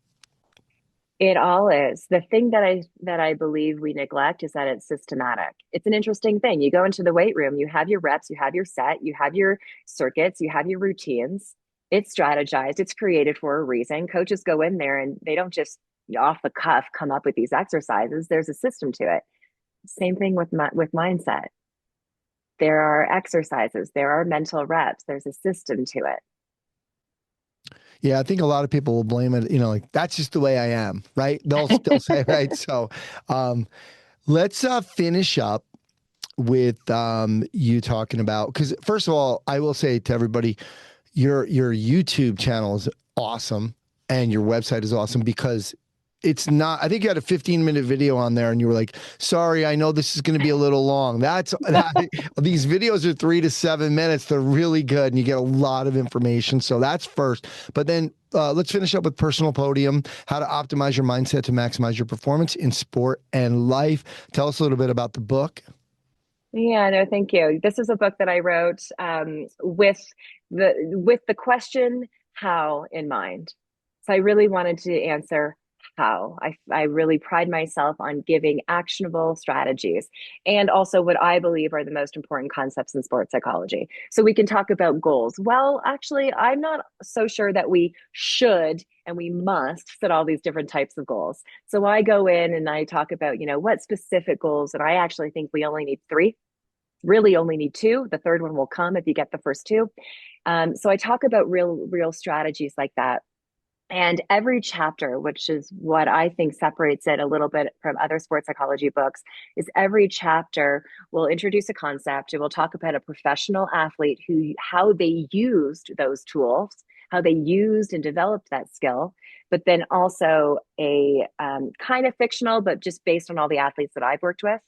It all is. The thing that I believe we neglect is that it's systematic. It's an interesting thing. You go into the weight room, you have your reps, you have your set, you have your circuits, you have your routines. It's strategized, it's created for a reason. Coaches go in there and they don't just off the cuff come up with these exercises. There's a system to it. Same thing with mindset. There are exercises, there are mental reps, there's a system to it. Yeah, I think a lot of people will blame it, like that's just the way I am, right? They'll still say, right? So let's finish up with you talking about, because first of all, I will say to everybody, your YouTube channel is awesome and your website is awesome because it's not, I think you had a 15-minute video on there and you were like, sorry, I know this is going to be a little long. These videos are 3 to 7 minutes. They're really good and you get a lot of information. So that's first. But then let's finish up with Personal Podium, how to optimize your mindset to maximize your performance in sport and life. Tell us a little bit about the book. Yeah, no, thank you. This is a book that I wrote with the question how in mind. So I really wanted to answer how. I really pride myself on giving actionable strategies and also what I believe are the most important concepts in sports psychology. So we can talk about goals. Well, actually, I'm not so sure that we should and we must set all these different types of goals. So I go in and I talk about, what specific goals, and I actually think we only need 3. Really only need 2. The third one will come if you get the first 2. So I talk about real strategies like that. And every chapter, which is what I think separates it a little bit from other sports psychology books, is every chapter will introduce a concept. It will talk about a professional athlete how they used those tools, how they used and developed that skill, but then also a kind of fictional, but just based on all the athletes that I've worked with,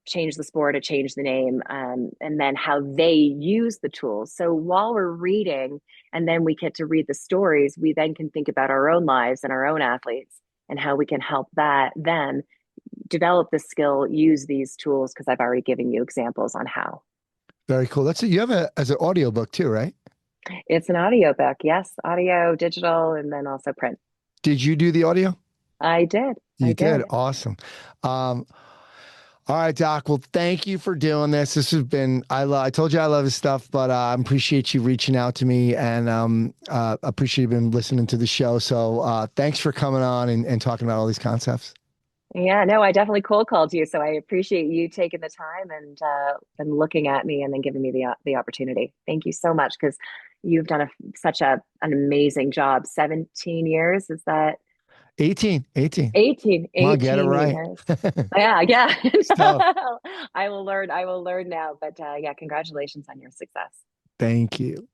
change the sport or change the name, and then how they use the tools. So while we're reading and then we get to read the stories, we then can think about our own lives and our own athletes and how we can help them develop the skill, use these tools, because I've already given you examples on how. Very cool. That's it. You have as an audio book too, right? It's an audio book. Yes. Audio, digital, and then also print. Did you do the audio? I did. You did. Awesome. All right, Doc. Well, thank you for doing this. This has been, I told you I love his stuff, but I appreciate you reaching out to me and appreciate you been listening to the show. So thanks for coming on and talking about all these concepts. Yeah, no, I definitely cold called you. So I appreciate you taking the time and looking at me and then giving me the opportunity. Thank you so much because you've done such an amazing job. 17 years, is that? 18. 18 Come on, get it right. years. Yeah. So, I will learn now, but yeah, congratulations on your success. Thank you.